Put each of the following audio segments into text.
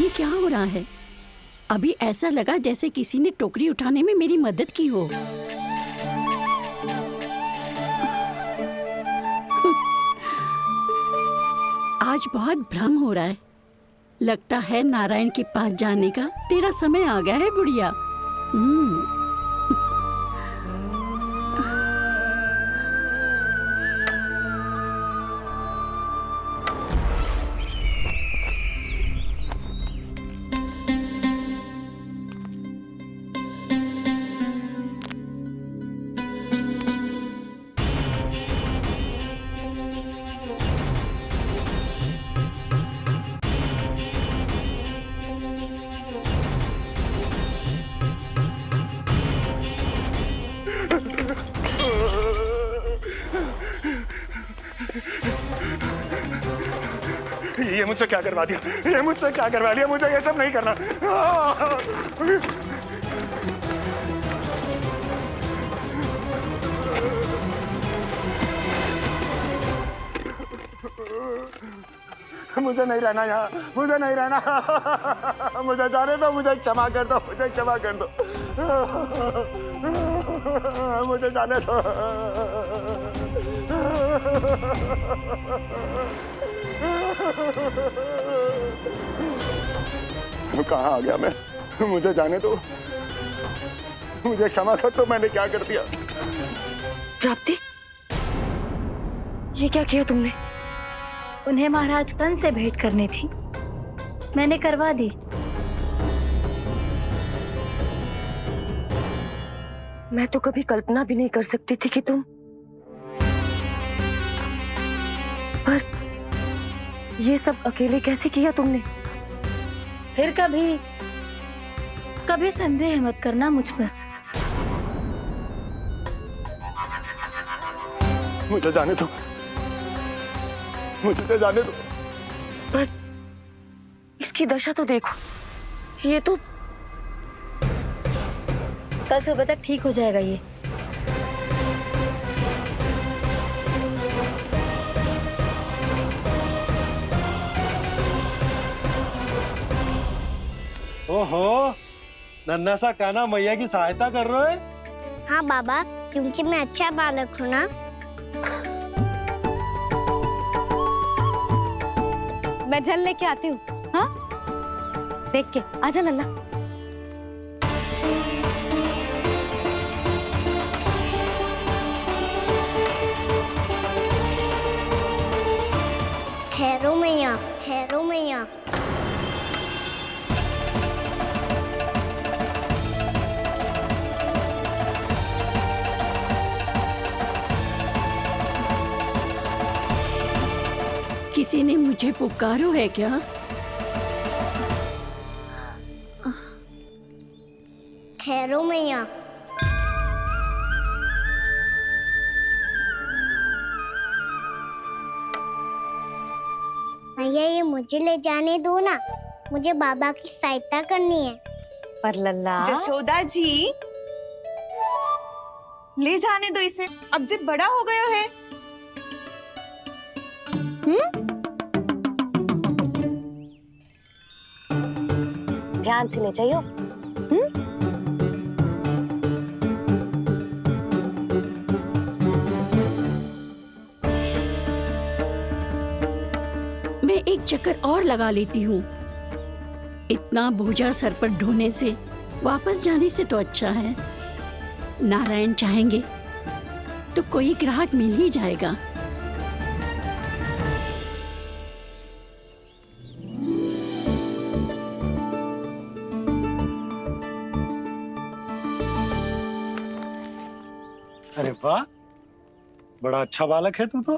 ये क्या हो रहा है? अभी ऐसा लगा जैसे किसी ने टोकरी उठाने में मेरी मदद की हो। आज बहुत भ्रम हो रहा है। लगता है नारायण के पास जाने का तेरा समय आ गया है बुढ़िया। ये मुझसे क्या करवा दिया? ये मुझसे क्या करवा लिया? मुझे ये सब नहीं करना। मुझे नहीं रहना यहाँ, मुझे नहीं रहना। मुझे जाने दो, मुझे क्षमा कर दो, मुझे क्षमा कर दो, मुझे जाने दो। कहाँ आ गया मैं? मुझे जाने दो, मुझे क्षमा कर दो। मैंने क्या कर दिया? प्राप्ति, ये क्या किया तुमने? उन्हें महाराज कंस से भेंट करनी थी, मैंने करवा दी। मैं तो कभी कल्पना भी नहीं कर सकती थी कि तुम, पर ये सब अकेले कैसे किया तुमने? फिर कभी संदेह मत करना मुझ पर। मुझे जाने दो, मुझे जाने दो। पर इसकी दशा तो देखो, ये तो कल सुबह तक ठीक हो जाएगा ये। ओहो, नन्हा सा कान्हा मैया की सहायता कर रहे हो? हाँ बाबा, क्योंकि मैं अच्छा बालक हूँ ना। मैं जल लेके आती हूँ। हाँ, देख के आजा लल्ला। ठहरो मैया, ठहरो मैया। किसी ने मुझे पुकारो है क्या? ठहरो मैया। मैया, ये मुझे ले जाने दो ना, मुझे बाबा की सहायता करनी है। पर लल्ला, जशोदा जी, ले जाने दो इसे, अब जब बड़ा हो गया है। ध्यान से ले जाइयो। मैं एक चक्कर और लगा लेती हूँ। इतना बोझा सर पर ढोने से वापस जाने से तो अच्छा है। नारायण चाहेंगे तो कोई ग्राहक मिल ही जाएगा। अरे वाह, बड़ा अच्छा बालक है तू तो।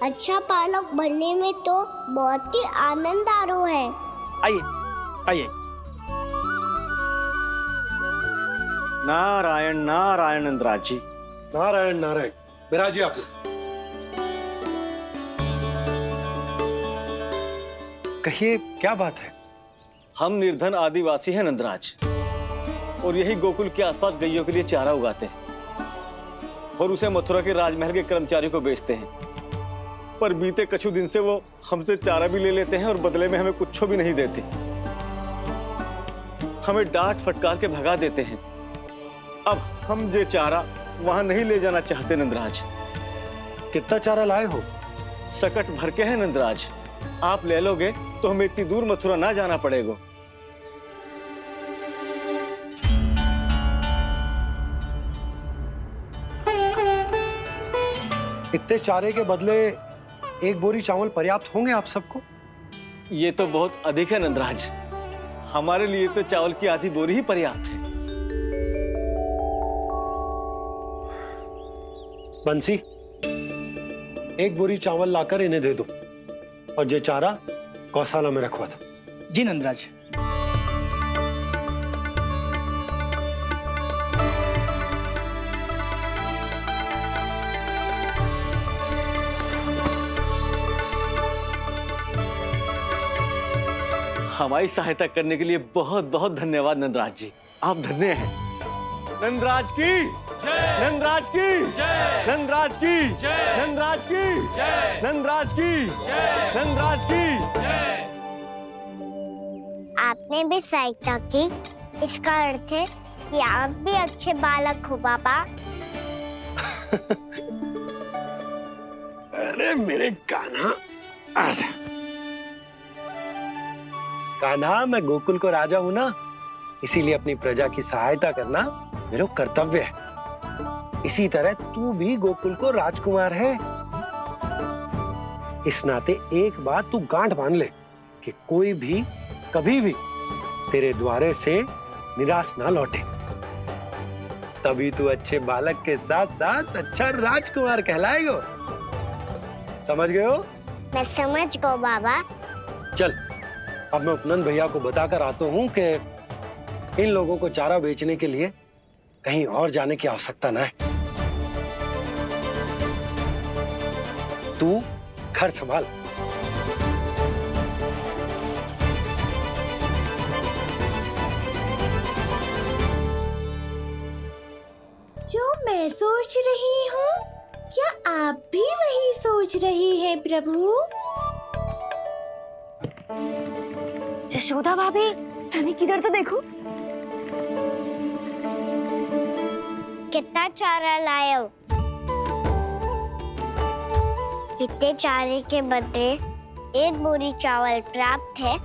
अच्छा बालक बनने में तो बहुत ही आनंद आ रहा है। आइए, आइए। नारायण नारायण इंद्राज जी। नारायण नारायण। बिराजिए आप। कहिए, क्या बात है? हम निर्धन आदिवासी हैं नंदराज, और यही गोकुल के आसपास गैयों के लिए चारा उगाते हैं। और उसे मथुरा के राजमहल के कर्मचारियों को बेचते हैं। पर बीते कुछ दिन से वो हमसे चारा भी ले लेते हैं और बदले में हमें कुछ भी नहीं देते। हमें डांट फटकार के भगा देते हैं। अब हम ये चारा वहां नहीं ले जाना चाहते नंदराज। कितना चारा लाए हो? सकट भर के है नंदराज। आप ले लोगे तो हमें इतनी दूर मथुरा ना जाना पड़ेगा। इतने चारे के बदले एक बोरी चावल पर्याप्त होंगे आप सबको? ये तो बहुत अधिक है नंदराज। हमारे लिए तो चावल की आधी बोरी ही पर्याप्त है। बंसी, एक बोरी चावल लाकर इन्हें दे दो और ये चारा गौशाला में रखवा दो। जी नंदराज। हमारी सहायता करने के लिए बहुत बहुत धन्यवाद नंदराज जी। आप धन्य हैं। नंदराज की नंदराज की नंदराज की नंदराज की नंदराज की नंदराज की। आपने भी सहायता की, इसका अर्थ है कि आप भी अच्छे बालक हो पापा। अरे मेरे कान्हा, आजा। कान्हा, मैं गोकुल को राजा हूं ना, इसीलिए अपनी प्रजा की सहायता करना मेरा कर्तव्य है। इसी तरह तू भी गोकुल को राजकुमार है। इस नाते एक बात तू गांठ बांध ले कि कोई भी कभी भी तेरे द्वारे से निराश ना लौटे। तभी तू अच्छे बालक के साथ साथ अच्छा राजकुमार कहलाएगा। समझ गए हो? मैं समझ गई बाबा। चल, अब मैं उपनंद भैया को बताकर आता हूँ कि इन लोगों को चारा बेचने के लिए कहीं और जाने की आवश्यकता ना है। तू घर संभाल। जो मैं सोच रही हूँ, क्या आप भी वही सोच रही हैं प्रभु? जशोदा भाभी, तनिक इधर तो देखो। कितना चारा लाए हो? कितने चारे के बदले एक बोरी चावल प्राप्त है।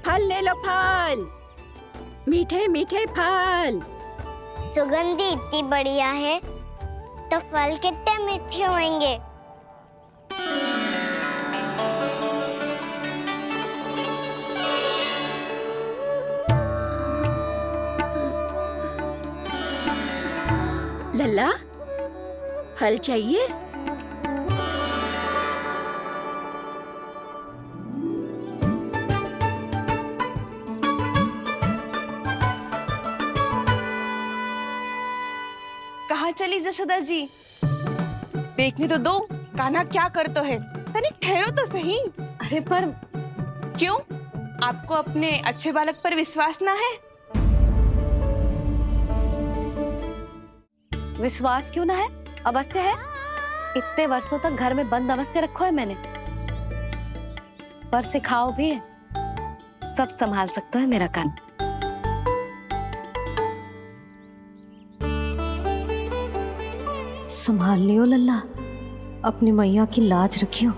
फल ले लो, फल, मीठे मीठे फल। सुगंधी इतनी बढ़िया है तो फल कितने मीठे होंगे। लल्ला, फल चाहिए? कहाँ चली जशोदा जी? देखने तो दो कान्हा क्या करता है। तनिक ठहरो तो सही। अरे पर क्यों? आपको अपने अच्छे बालक पर विश्वास ना है? विश्वास क्यों ना है? अवश्य है। इतने वर्षों तक घर में बंद अवश्य रखो है मैंने, पर सिखाओ भी है। सब संभाल सकता है मेरा कान। संभाल लियो लल्ला, अपनी मैया की लाज रखियो।